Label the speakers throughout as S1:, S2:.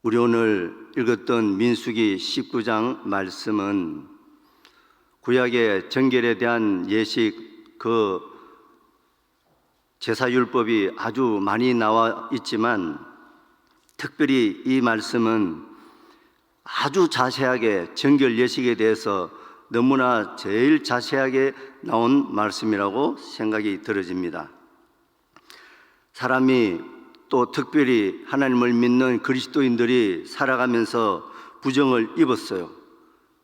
S1: 우리 오늘 읽었던 민수기 19장 말씀은 구약의 정결에 대한 예식, 그 제사율법이 아주 많이 나와 있지만 특별히 이 말씀은 아주 자세하게 정결 예식에 대해서 너무나 제일 자세하게 나온 말씀이라고 생각이 들어집니다. 사람이 또 특별히 하나님을 믿는 그리스도인들이 살아가면서 부정을 입었어요.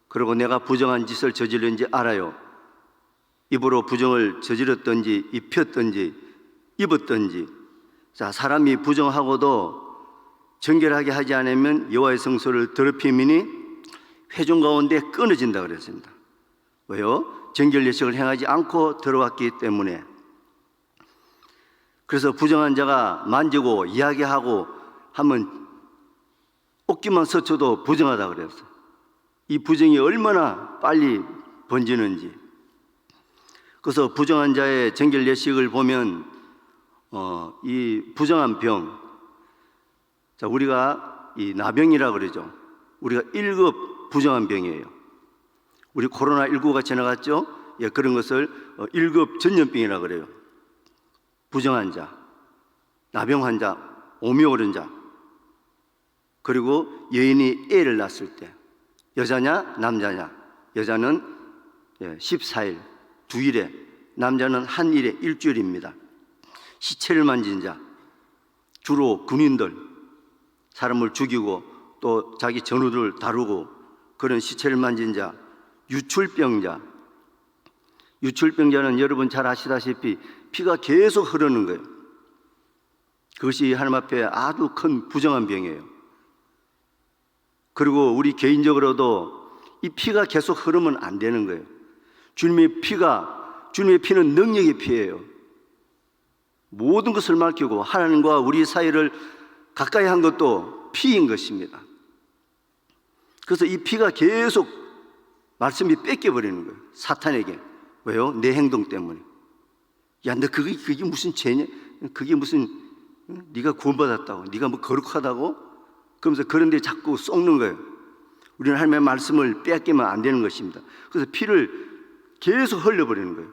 S1: 그리고 내가 부정한 짓을 저질렀는지 알아요. 입으로 부정을 저질렀든지 입혔든지 입었든지. 자, 사람이 부정하고도 정결하게 하지 않으면 여호와의 성소를 더럽히미니 회중 가운데 끊어진다 그랬습니다. 왜요? 정결 예식을 행하지 않고 들어왔기 때문에. 그래서 부정한 자가 만지고 이야기하고 하면 옷깃만 스쳐도 부정하다 그랬어요. 이 부정이 얼마나 빨리 번지는지. 그래서 부정한 자의 정결 예식을 보면 이 부정한 병, 자, 우리가 이 나병이라 그러죠. 우리가 1급 부정한 병이에요. 우리 코로나19가 지나갔죠? 예, 그런 것을 1급 전염병이라 그래요. 부정한 자, 나병 환자, 오미 오른 자, 그리고 여인이 애를 낳았을 때 여자냐 남자냐, 여자는 14일, 2일에, 남자는 한 일에 일주일입니다. 시체를 만진 자, 주로 군인들, 사람을 죽이고 또 자기 전우들 다루고 그런 시체를 만진 자, 유출병자. 유출병자는 여러분 잘 아시다시피 피가 계속 흐르는 거예요. 그것이 하나님 앞에 아주 큰 부정한 병이에요. 그리고 우리 개인적으로도 이 피가 계속 흐르면 안 되는 거예요. 주님의 피는 능력의 피예요. 모든 것을 밝히고 하나님과 우리 사이를 가까이 한 것도 피인 것입니다. 그래서 이 피가 계속 말씀이 뺏겨버리는 거예요, 사탄에게. 왜요? 내 행동 때문에. 야, 너 그게 무슨 죄냐? 그게 무슨, 네가 구원받았다고, 네가 뭐 거룩하다고? 그러면서 그런 데 자꾸 쏟는 거예요. 우리는 하나님의 말씀을 빼앗기면 안 되는 것입니다. 그래서 피를 계속 흘려버리는 거예요.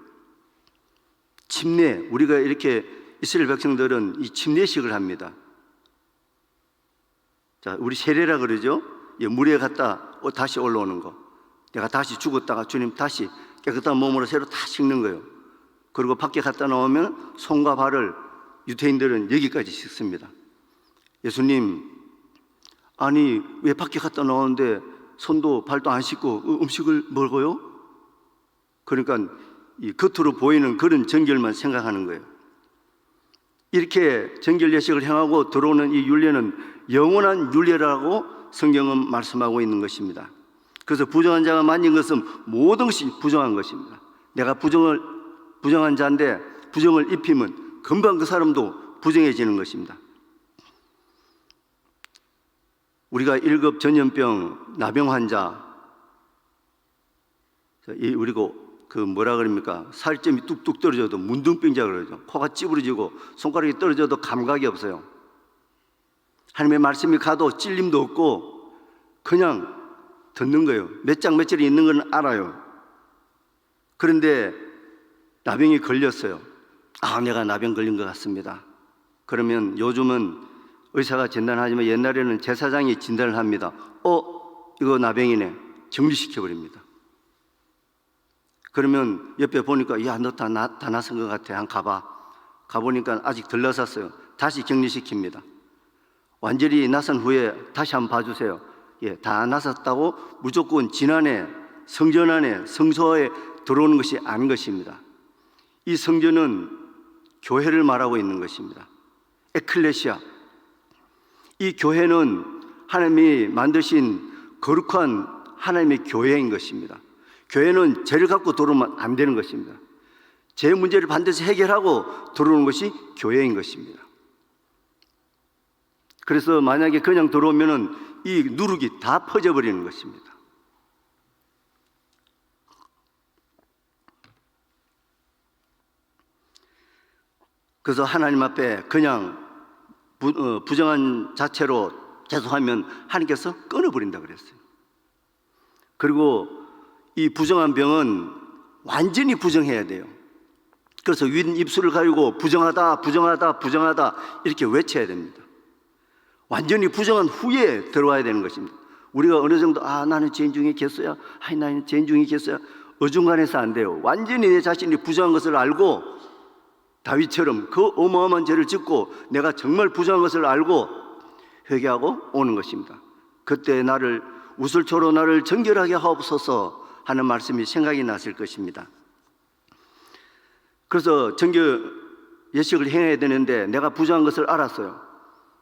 S1: 침례, 우리가 이렇게 이스라엘 백성들은 이 침례식을 합니다. 자, 우리 세례라 그러죠? 물에 갔다 다시 올라오는 거. 내가 다시 죽었다가 주님 다시 깨끗한 몸으로 새로 다 씻는 거예요. 그리고 밖에 갔다 나오면 손과 발을 유대인들은 여기까지 씻습니다. 예수님, 아니 왜 밖에 갔다 나오는데 손도 발도 안 씻고 음식을 먹어요? 그러니까 이 겉으로 보이는 그런 정결만 생각하는 거예요. 이렇게 정결 예식을 행하고 들어오는 이 윤례는 영원한 윤례라고 성경은 말씀하고 있는 것입니다. 그래서 부정한 자가 만진 것은 모든 것이 부정한 것입니다. 내가 부정한 자인데 부정을 입히면 금방 그 사람도 부정해지는 것입니다. 우리가 1급 전염병 나병 환자, 그리고 그 뭐라 그럽니까? 살점이 뚝뚝 떨어져도 문둥병자 그러죠. 코가 찌부러지고 손가락이 떨어져도 감각이 없어요. 하나님의 말씀이 가도 찔림도 없고 그냥 듣는 거예요. 몇 장 며칠이 있는 건 알아요. 그런데 나병이 걸렸어요. 아, 내가 나병 걸린 것 같습니다. 그러면 요즘은 의사가 진단하지만 옛날에는 제사장이 진단을 합니다. 이거 나병이네. 격리시켜버립니다. 그러면 옆에 보니까 야, 너 다 나선 것 같아. 한번 가봐. 가보니까 아직 덜 나섰어요. 다시 격리시킵니다. 완전히 나선 후에 다시 한번 봐주세요. 예, 다 나섰다고 무조건 지난해 성전 안에 성소에 들어오는 것이 아닌 것입니다. 이 성전은 교회를 말하고 있는 것입니다. 에클레시아. 이 교회는 하나님이 만드신 거룩한 하나님의 교회인 것입니다. 교회는 죄를 갖고 들어오면 안 되는 것입니다. 죄 문제를 반드시 해결하고 들어오는 것이 교회인 것입니다. 그래서 만약에 그냥 들어오면은 이 누룩이 다 퍼져버리는 것입니다. 그래서 하나님 앞에 그냥 부정한 자체로 계속하면 하나님께서 끊어버린다 그랬어요. 그리고 이 부정한 병은 완전히 부정해야 돼요. 그래서 윗 입술을 가리고 부정하다, 부정하다, 부정하다 이렇게 외쳐야 됩니다. 완전히 부정한 후에 들어와야 되는 것입니다. 우리가 어느 정도 나는 죄인 중에 있겠어야, 나는 죄인 중에 있겠어야 어중간해서 안 돼요. 완전히 내 자신이 부정한 것을 알고 다윗처럼 그 어마어마한 죄를 짓고 내가 정말 부정한 것을 알고 회개하고 오는 것입니다. 그때 나를 우슬초로 나를 정결하게 하옵소서 하는 말씀이 생각이 났을 것입니다. 그래서 정결 예식을 행해야 되는데 내가 부정한 것을 알았어요.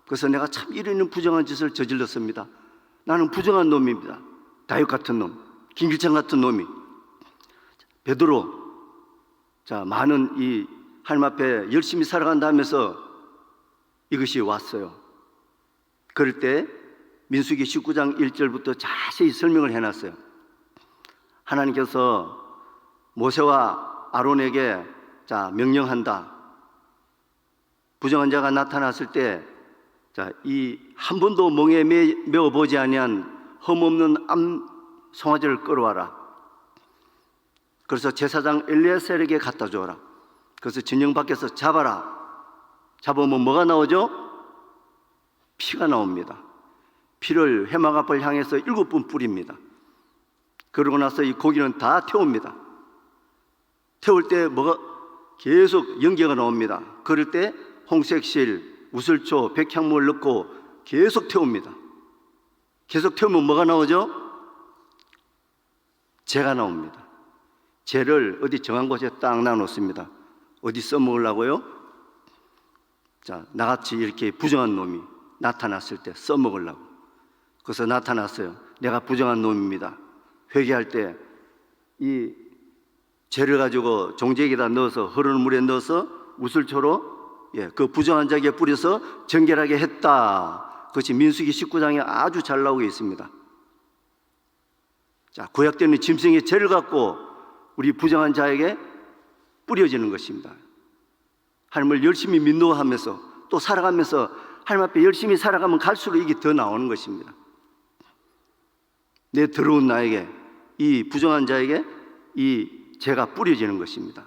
S1: 그래서 내가 참 이런 부정한 짓을 저질렀습니다. 나는 부정한 놈입니다. 다윗 같은 놈, 김길창 같은 놈이. 베드로, 많은 이 하나님 앞에 열심히 살아간다 하면서 이것이 왔어요. 그럴 때 민수기 19장 1절부터 자세히 설명을 해놨어요. 하나님께서 모세와 아론에게 명령한다. 부정한 자가 나타났을 때 이 한 번도 멍에 메어보지 아니한 흠없는 암 송아지를 끌어와라. 그래서 제사장 엘리야셀에게 갖다 주어라. 그래서 진영 밖에서 잡아라. 잡으면 뭐가 나오죠? 피가 나옵니다. 피를 회막 앞을 향해서 7번 뿌립니다. 그러고 나서 이 고기는 다 태웁니다. 태울 때 뭐가 계속 연기가 나옵니다. 그럴 때 홍색실, 우슬초, 백향목을 넣고 계속 태웁니다. 계속 태우면 뭐가 나오죠? 재가 나옵니다. 재를 어디 정한 곳에 딱 놔놓습니다. 어디 써먹으려고요? 나같이 이렇게 부정한 놈이 나타났을 때 써먹으려고. 그래서 나타났어요. 내가 부정한 놈입니다. 회개할 때 이 재를 가지고 종제기에다 넣어서 흐르는 물에 넣어서 우슬초로 그 부정한 자에게 뿌려서 정결하게 했다. 그것이 민수기 19장에 아주 잘 나오고 있습니다. 구약 때는 짐승의 죄를 갖고 우리 부정한 자에게 뿌려지는 것입니다. 하나님을 열심히 민노하면서 또 살아가면서 하나님 앞에 열심히 살아가면 갈수록 이게 더 나오는 것입니다. 내 더러운 나에게, 이 부정한 자에게 이 죄가 뿌려지는 것입니다.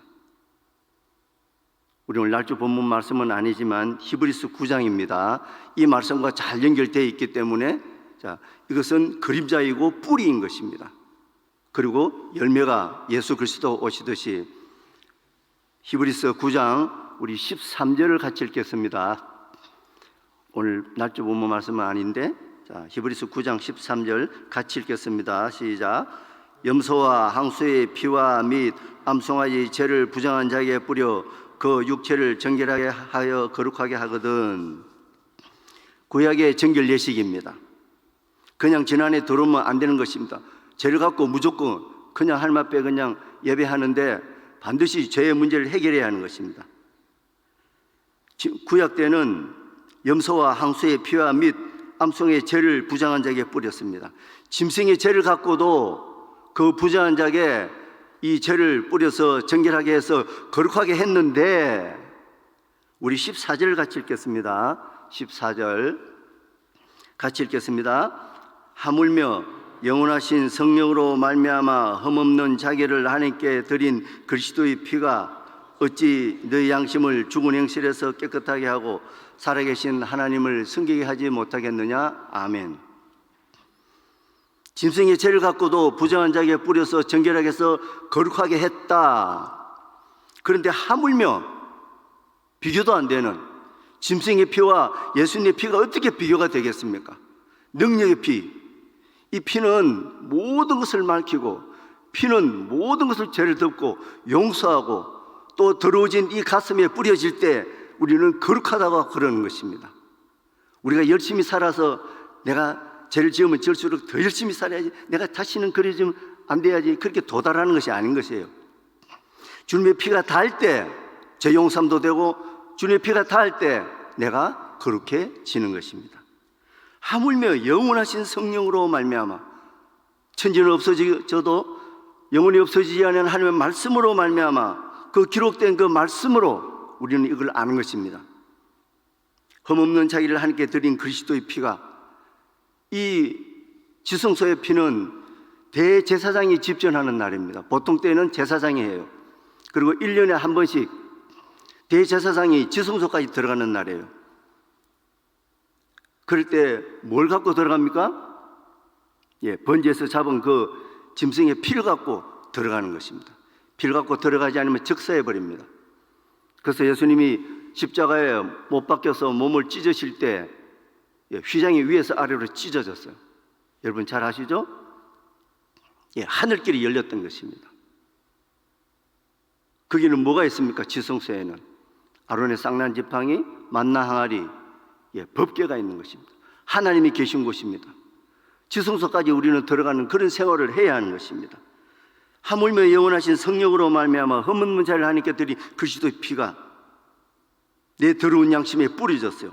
S1: 우리 오늘 날조 본문 말씀은 아니지만 히브리서 9장입니다. 이 말씀과 잘 연결되어 있기 때문에 이것은 그림자이고 뿌리인 것입니다. 그리고 열매가 예수 그리스도 오시듯이 히브리서 9장 우리 13절을 같이 읽겠습니다. 오늘 날조 본문 말씀은 아닌데 히브리서 9장 13절 같이 읽겠습니다. 시작. 염소와 항소의 피와 및 암송아지 죄를 부정한 자에게 뿌려 그 육체를 정결하게 하여 거룩하게 하거든. 구약의 정결 예식입니다. 그냥 지난해 들어오면 안 되는 것입니다. 죄를 갖고 무조건 그냥 하나님 앞에 그냥 예배하는데 반드시 죄의 문제를 해결해야 하는 것입니다. 구약 때는 염소와 항소의 피와 및 암송의 죄를 부정한 자에게 뿌렸습니다. 짐승의 죄를 갖고도 그 부정한 자에게 이 죄를 뿌려서 정결하게 해서 거룩하게 했는데 우리 14절 같이 읽겠습니다. 14절 같이 읽겠습니다. 하물며 영원하신 성령으로 말미암아 흠없는 자기를 하나님께 드린 그리스도의 피가 어찌 너희 양심을 죽은 행실에서 깨끗하게 하고 살아계신 하나님을 섬기게 하지 못하겠느냐. 아멘. 짐승의 죄를 갖고도 부정한 자에게 뿌려서 정결하게 해서 거룩하게 했다. 그런데 하물며 비교도 안 되는 짐승의 피와 예수님의 피가 어떻게 비교가 되겠습니까? 능력의 피. 이 피는 모든 것을 밝히고 피는 모든 것을 죄를 덮고 용서하고 또 더러워진 이 가슴에 뿌려질 때 우리는 거룩하다고 그러는 것입니다. 우리가 열심히 살아서 내가 죄를 지으면 지을수록 더 열심히 살아야지, 내가 다시는 그러지면 안 돼야지, 그렇게 도달하는 것이 아닌 것이에요. 주님의 피가 닿을 때 죄 용서도 되고 주님의 피가 닿을 때 내가 거룩해지는 것입니다. 하물며 영원하신 성령으로 말미암아 천지는 없어져도 영원히 없어지지 않은 하나님의 말씀으로 말미암아 그 기록된 그 말씀으로 우리는 이걸 아는 것입니다. 흠없는 자기를 하나님께 드린 그리스도의 피가 이 지성소의 피는 대제사장이 집전하는 날입니다. 보통 때는 제사장이 해요. 그리고 1년에 한 번씩 대제사장이 지성소까지 들어가는 날이에요. 그럴 때 뭘 갖고 들어갑니까? 번제에서 잡은 그 짐승의 피를 갖고 들어가는 것입니다. 피를 갖고 들어가지 않으면 즉사해 버립니다. 그래서 예수님이 십자가에 못 박혀서 몸을 찢으실 때 휘장이 위에서 아래로 찢어졌어요. 여러분 잘 아시죠? 하늘길이 열렸던 것입니다. 거기는 뭐가 있습니까? 지성소에는 아론의 쌍난 지팡이, 만나 항아리, 법궤가 있는 것입니다. 하나님이 계신 곳입니다. 지성소까지 우리는 들어가는 그런 생활을 해야 하는 것입니다. 하물며 영원하신 성령으로 말미암아 흠은 문자를 하나님께 드린 그리스도의 피가 내 더러운 양심에 뿌려졌어요.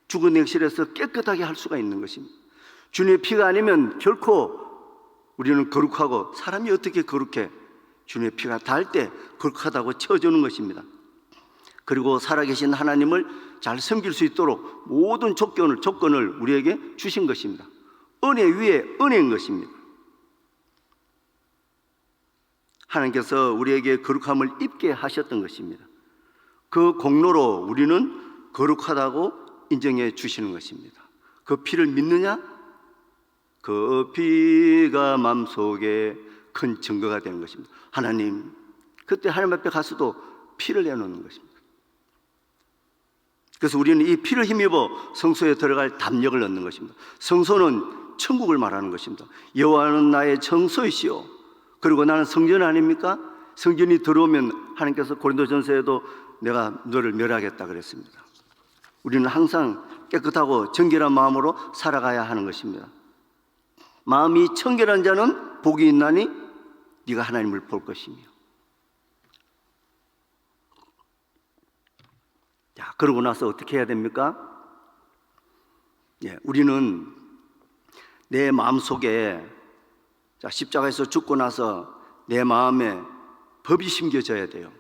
S1: 죽은 행실에서 깨끗하게 할 수가 있는 것입니다. 주님의 피가 아니면 결코 우리는 거룩하고, 사람이 어떻게 거룩해? 주님의 피가 닿을 때 거룩하다고 쳐주는 것입니다. 그리고 살아계신 하나님을 잘 섬길 수 있도록 모든 조건을 우리에게 주신 것입니다. 은혜 위에 은혜인 것입니다. 하나님께서 우리에게 거룩함을 입게 하셨던 것입니다. 그 공로로 우리는 거룩하다고 인정해 주시는 것입니다. 그 피를 믿느냐? 그 피가 마음속에 큰 증거가 되는 것입니다. 하나님, 그때 하나님 앞에 가서도 피를 내놓는 것입니다. 그래서 우리는 이 피를 힘입어 성소에 들어갈 담력을 얻는 것입니다. 성소는 천국을 말하는 것입니다. 여호와는 나의 정소이시오. 그리고 나는 성전 아닙니까? 성전이 들어오면 하나님께서 고린도전서에도 내가 너를 멸하겠다 그랬습니다. 우리는 항상 깨끗하고 정결한 마음으로 살아가야 하는 것입니다. 마음이 청결한 자는 복이 있나니 네가 하나님을 볼 것이며. 자, 그러고 나서 어떻게 해야 됩니까? 우리는 내 마음속에, 십자가에서 죽고 나서 내 마음에 법이 심겨져야 돼요.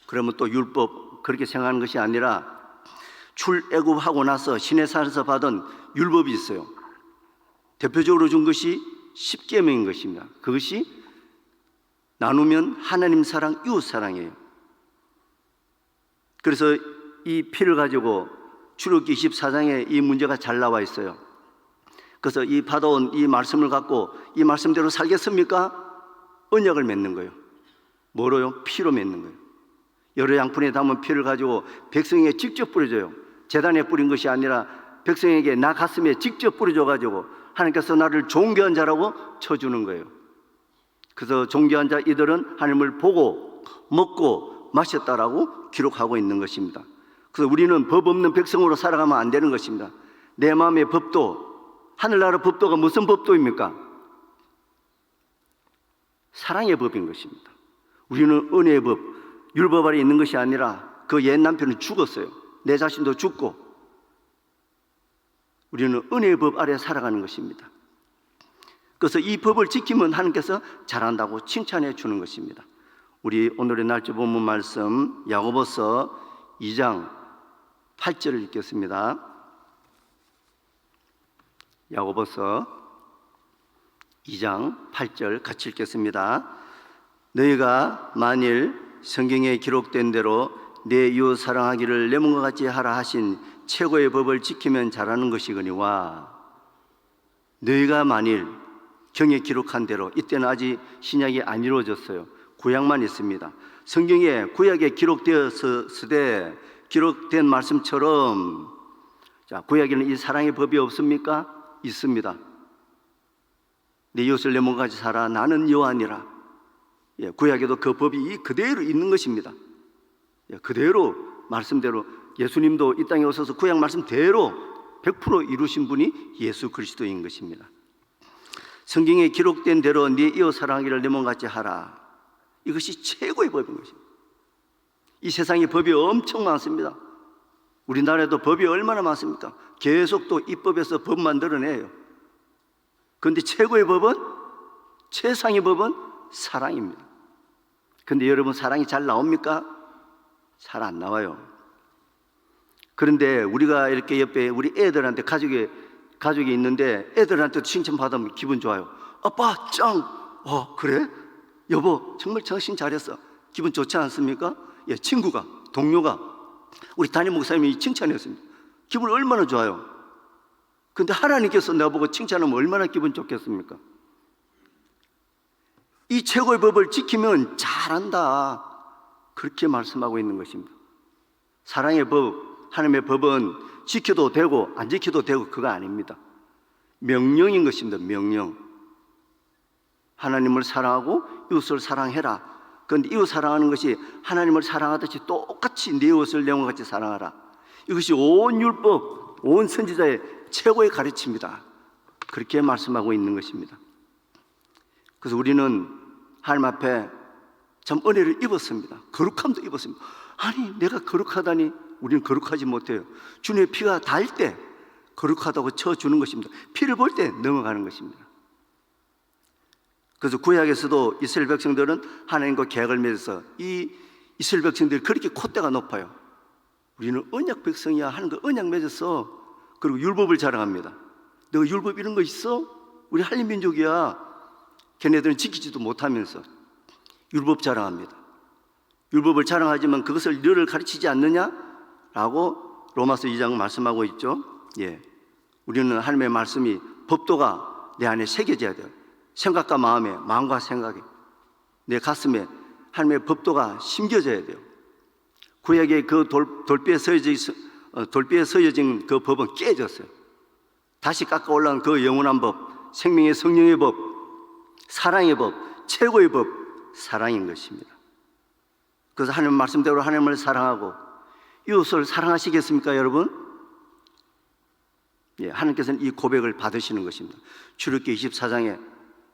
S1: 그러면 또 율법 그렇게 생각하는 것이 아니라 출애굽하고 나서 시내산에서 받은 율법이 있어요. 대표적으로 준 것이 십계명인 것입니다. 그것이 나누면 하나님 사랑, 이웃 사랑이에요. 그래서 이 피를 가지고 출애굽기 24장에 이 문제가 잘 나와 있어요. 그래서 이 받아온 이 말씀을 갖고 이 말씀대로 살겠습니까? 언약을 맺는 거예요. 뭐로요? 피로 맺는 거예요. 여러 양푼에 담은 피를 가지고 백성에게 직접 뿌려줘요. 제단에 뿌린 것이 아니라 백성에게 나 가슴에 직접 뿌려줘가지고 하나님께서 나를 존귀한 자라고 쳐주는 거예요. 그래서 존귀한 자 이들은 하나님을 보고 먹고 마셨다라고 기록하고 있는 것입니다. 그래서 우리는 법 없는 백성으로 살아가면 안 되는 것입니다. 내 마음의 법도, 하늘나라 법도가 무슨 법도입니까? 사랑의 법인 것입니다. 우리는 은혜의 법, 율법 아래 있는 것이 아니라 그 옛 남편은 죽었어요. 내 자신도 죽고 우리는 은혜의 법 아래 살아가는 것입니다. 그래서 이 법을 지키면 하나님께서 잘한다고 칭찬해 주는 것입니다. 우리 오늘의 날짜 본문 말씀 야고보서 2장 8절을 읽겠습니다. 야고보서 2장 8절 같이 읽겠습니다. 너희가 만일 성경에 기록된 대로 내 이웃 사랑하기를 내 몸과 같이 하라 하신 최고의 법을 지키면 잘하는 것이거니와, 너희가 만일 경에 기록한 대로, 이때는 아직 신약이 안 이루어졌어요. 구약만 있습니다. 성경에 구약에 기록되었을 기록된 말씀처럼, 자, 구약에는 이 사랑의 법이 없습니까? 있습니다. 내 이웃을 내 몸과 같이 살아 나는 여호와니라. 구약에도 그 법이 그대로 있는 것입니다. 그대로 말씀대로 예수님도 이 땅에 오셔서 구약 말씀대로 100% 이루신 분이 예수 그리스도인 것입니다. 성경에 기록된 대로 네 이웃 사랑하기를 내 몸같이 하라. 이것이 최고의 법인 것입니다. 이 세상에 법이 엄청 많습니다. 우리나라에도 법이 얼마나 많습니까? 계속 또 입법에서 법 만들어내요. 그런데 최고의 법은, 최상의 법은 사랑입니다. 그런데 여러분, 사랑이 잘 나옵니까? 잘 안 나와요. 그런데 우리가 이렇게 옆에 우리 애들한테 가족에 가족이 있는데 애들한테 칭찬받으면 기분 좋아요. 아빠 짱! 그래? 여보 정말 정신 잘했어. 기분 좋지 않습니까? 예, 친구가, 동료가, 우리 담임 목사님이 칭찬했습니다. 기분 얼마나 좋아요. 근데 하나님께서 나보고 칭찬하면 얼마나 기분 좋겠습니까? 이 최고의 법을 지키면 잘한다, 그렇게 말씀하고 있는 것입니다. 사랑의 법, 하나님의 법은 지켜도 되고 안 지켜도 되고 그거 아닙니다. 명령인 것입니다. 명령. 하나님을 사랑하고 이웃을 사랑해라. 그런데 이웃 사랑하는 것이 하나님을 사랑하듯이 똑같이 내 이웃을 내 몸과 같이 사랑하라. 이것이 온 율법, 온 선지자의 최고의 가르침이다, 그렇게 말씀하고 있는 것입니다. 그래서 우리는 하나님 앞에 참 은혜를 입었습니다. 거룩함도 입었습니다. 아니 내가 거룩하다니, 우리는 거룩하지 못해요. 주님의 피가 닿을 때 거룩하다고 쳐주는 것입니다. 피를 볼 때 넘어가는 것입니다. 그래서 구약에서도 이스라엘 백성들은 하나님과 계약을 맺어서 이 이스라엘 백성들이 그렇게 콧대가 높아요. 우리는 언약 백성이야 하는 거 언약 맺었어. 그리고 율법을 자랑합니다. 너가 율법 이런 거 있어? 우리 한림민족이야. 걔네들은 지키지도 못하면서 율법 자랑합니다. 율법을 자랑하지만 그것을 너를 가르치지 않느냐? 라고 로마서 2장 말씀하고 있죠. 예, 우리는 하나님의 말씀이, 법도가 내 안에 새겨져야 돼요. 생각과 마음에, 마음과 생각에, 내 가슴에 하나님의 법도가 심겨져야 돼요. 구약의 그 돌비에 서여진 그 법은 깨졌어요. 다시 깎아 올라온 그 영원한 법, 생명의 성령의 법, 사랑의 법, 최고의 법, 사랑인 것입니다. 그래서 하나님 말씀대로 하나님을 사랑하고 이웃을 사랑하시겠습니까, 여러분? 예, 하나님께서는 이 고백을 받으시는 것입니다. 출애굽기 24장에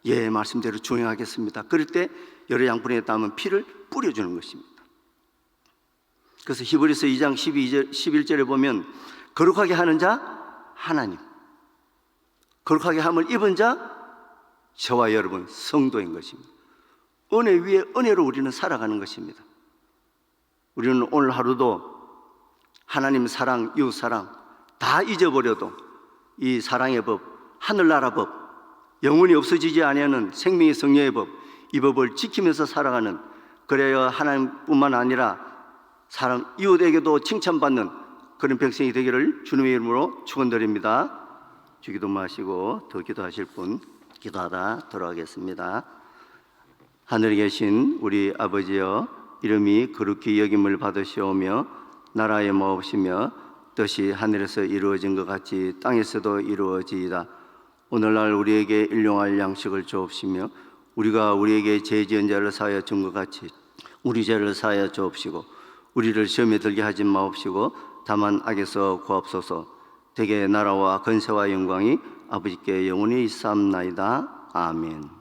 S1: 예, 말씀대로 준행하겠습니다. 그럴 때 여러 양분에 담은 피를 뿌려주는 것입니다. 그래서 히브리서 2장 11절에 보면 거룩하게 하는 자 하나님, 거룩하게 함을 입은 자 저와 여러분 성도인 것입니다. 은혜 위에 은혜로 우리는 살아가는 것입니다. 우리는 오늘 하루도 하나님 사랑, 이웃 사랑 다 잊어버려도 이 사랑의 법, 하늘나라 법, 영원히 없어지지 아니하는 생명의 성령의 법, 이 법을 지키면서 살아가는, 그래야 하나님뿐만 아니라 사람 이웃에게도 칭찬받는 그런 백성이 되기를 주님의 이름으로 축원드립니다. 주기도 마시고 더 기도하실 분 기도하다 돌아가겠습니다. 하늘에 계신 우리 아버지여, 이름이 거룩히 여김을 받으시오며 나라의 마옵시며 뜻이 하늘에서 이루어진 것 같이 땅에서도 이루어지이다. 오늘날 우리에게 일용할 양식을 주옵시며 우리가 우리에게 죄 지은 자를 사하여 준 것 같이 우리 죄를 사하여 주옵시고 우리를 시험에 들게 하지 마옵시고 다만 악에서 구하옵소서. 대개 나라와 권세와 영광이 아버지께 영원히 있사옵나이다. 아멘.